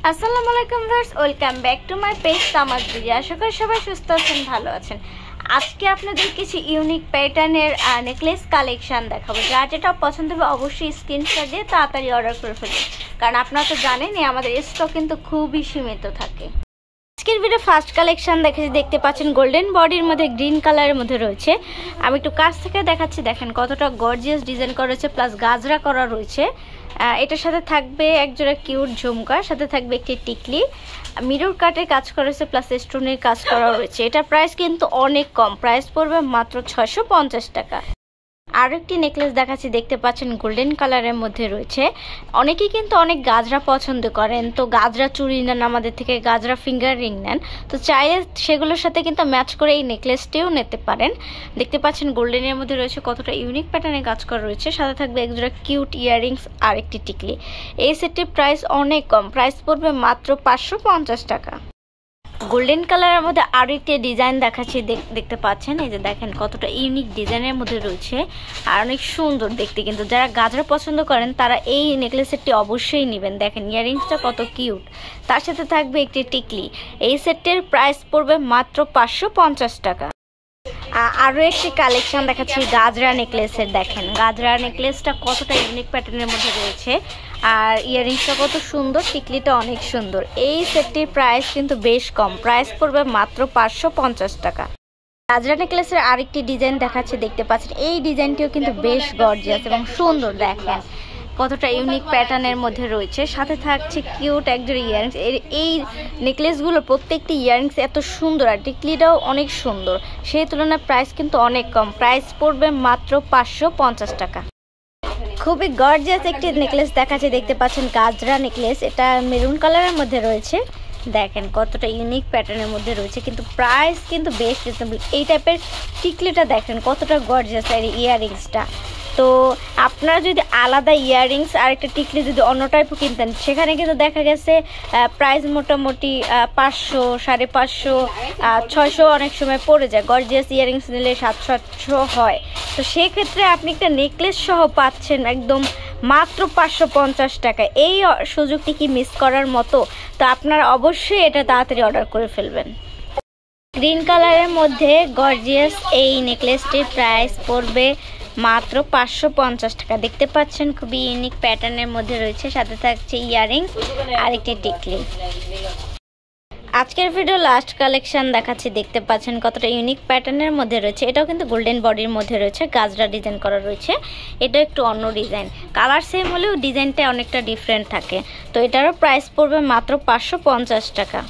আসসালামু আলাইকুম viewers, welcome back to my page Tamaz BD. আশা করি সবাই সুস্থ আছেন, ভালো আছেন। আজকে আপনাদের কিছু ইউনিক প্যাটার্নের নেকলেস কালেকশন দেখাবো। যার যেটা পছন্দ হবে অবশ্যই স্ক্রিনশট দিয়ে তাড়াতাড়ি অর্ডার করে ফেলুন, কারণ আপনারা তো জানেনই আমাদের স্টক কিন্তু খুবই সীমিত থাকে। আজকের ভিডিও ফার্স্ট কালেকশন দেখতে পাচ্ছেন গোল্ডেন বডির মধ্যে গ্রিন কালারের মধ্যে রয়েছে। আমি একটু কাছ থেকে দেখাচ্ছি, দেখেন কতটা গর্জিয়াস ডিজাইন করা রয়েছে, প্লাস গাজরা করা রয়েছে। এটার সাথে থাকবে একজোড়া কিউট ঝুমকা, সাথে থাকবে একটি টিকলি, মিরর কাটের কাজ করা রয়েছে, প্লাস স্টোনের কাজ করা রয়েছে। এটার প্রাইস কিন্তু অনেক কম, প্রাইস পড়বে মাত্র 650 টাকা। আর একটি নেকলেস দেখাচ্ছি, দেখতে পাচ্ছেন গোল্ডেন কালারের মধ্যে রয়েছে। অনেকেই কিন্তু অনেক গাজরা পছন্দ করেন, তো গাজরা চুড়ি নেন আমাদের থেকে, গাজরা ফিঙ্গার রিং নেন, তো চাইলে সেগুলোর সাথে কিন্তু ম্যাচ করে এই নেকলেসটিও নিতে পারেন। দেখতে পাচ্ছেন গোল্ডেনের মধ্যে রয়েছে কতটা ইউনিক প্যাটার্নে কাজ করা রয়েছে, সাথে থাকবে একজোড়া কিউট ইয়াররিংস আর একটি টিকলি। এই সেটটির প্রাইস অনেক কম, প্রাইস পড়বে মাত্র 550 টাকা। গোল্ডেন কালারের মধ্যে আরো একটি ডিজাইন দেখাচ্ছি, দেখতে পাচ্ছেন। এই যে দেখেন কতটা ইউনিক ডিজাইনের মধ্যে রয়েছে আর অনেক সুন্দর দেখতে। কিন্তু যারা গাজরা পছন্দ করেন তারা এই নেকলেস সেটটি অবশ্যই নেবেন। দেখেন ইয়াররিংসটা কত কিউট, তার সাথে থাকবে একটি টিকলি। এই সেটটির প্রাইস পড়বে মাত্র 550 টাকা। আরও একটি কালেকশন দেখাচ্ছি গাজরা নেকলেসের। দেখেন গাজরা নেকলেসটা কতটা ইউনিক প্যাটার্নের মধ্যে রয়েছে, আর ইয়াররিংসটা কত সুন্দর, টিকলিটা অনেক সুন্দর। এই সেটটির প্রাইস কিন্তু বেশ কম, প্রাইস পড়বে মাত্র 550 টাকা। গাজরা নেকলেসের আরেকটি ডিজাইন দেখাচ্ছে, দেখতে পাচ্ছেন। এই ডিজাইনটিও কিন্তু বেশ গর্জিয়াস এবং সুন্দর। দেখেন কতটা ইউনিক প্যাটার্নের মধ্যে রয়েছে, সাথে থাকছে কিউট একজোড়া ইয়াররিংস। এই নেকলেসগুলো প্রত্যেকটি ইয়াররিংস এত সুন্দর, আর টিকলিটাও অনেক সুন্দর, সেই তুলনায় প্রাইস কিন্তু অনেক কম, প্রাইস পড়বে মাত্র 550 টাকা। খুবই গর্জিয়াস একটি নেকলেস দেখাচ্ছে, দেখতে পাচ্ছেন গাজরা নেকলেস। এটা মেরুন কালারের মধ্যে রয়েছে। দেখেন কতটা ইউনিক প্যাটার্নের মধ্যে রয়েছে, কিন্তু প্রাইস কিন্তু বেশ রিজনেবল। এই টাইপের টিকলিটা দেখেন কতটা গর্জিয়াস, আর ইয়াররিংসটা। তো আপনারা যদি আলাদা ইয়াররিংস আর একটা টিকলি যদি অন্য টাইপও কিনতেন, সেখানে কিন্তু দেখা গেছে প্রাইস মোটামুটি 500, 550, 600 অনেক সময় পড়ে যায়। গর্জিয়াস ইয়াররিংস নিলে 700 হয়। তো সেক্ষেত্রে আপনি একটা নেকলেস সহ পাচ্ছেন একদম মাত্র 550 টাকা। এই সুযোগটি কি মিস করার মতো? তো আপনারা অবশ্যই এটা তাড়াতাড়ি অর্ডার করে ফেলবেন। গ্রিন কালারের মধ্যে গর্জিয়াস এই নেকলেসটির প্রাইস পড়বে মাত্র 550 টাকা। দেখতে পাচ্ছেন খুবই ইউনিক প্যাটার্নের মধ্যে রয়েছে, সাথে থাকছে ইয়াররিংস আর একটি টিকলি। আজকের ভিডিও লাস্ট কালেকশন দেখাচ্ছি, দেখতে পাচ্ছেন কতটা ইউনিক প্যাটার্নের মধ্যে রয়েছে। এটাও কিন্তু গোল্ডেন বডির মধ্যে রয়েছে, গাজরা ডিজাইন করা রয়েছে। এটা একটু অন্য ডিজাইন, কালার সেম হলেও ডিজাইনটা অনেকটা ডিফারেন্ট থাকে। তো এটারও প্রাইস পড়বে মাত্র 550 টাকা।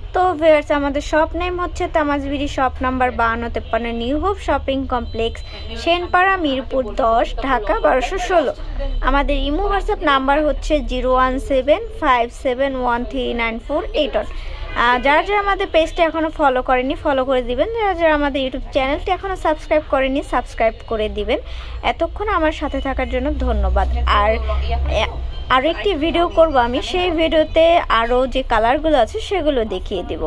তো ভিউয়ার্স, আমাদের শপ নেম হচ্ছে Tamaz BD, shop number 5253, new hope shopping complex, Senpara, Mirpur 10, Dhaka 1216। আমাদের ইমো হোয়াটসঅ্যাপ নাম্বার হচ্ছে 01757139481। যারা যারা আমাদের পেজটা এখনও ফলো করেনি ফলো করে দিবেন, যারা যারা আমাদের ইউটিউব চ্যানেলটি এখনও সাবস্ক্রাইব করেনি সাবস্ক্রাইব করে দিবেন। এতক্ষণ আমার সাথে থাকার জন্য ধন্যবাদ। আর একটি ভিডিও করব আমি, সেই ভিডিওতে আরও যে কালারগুলো আছে সেগুলো দেখিয়ে দেব।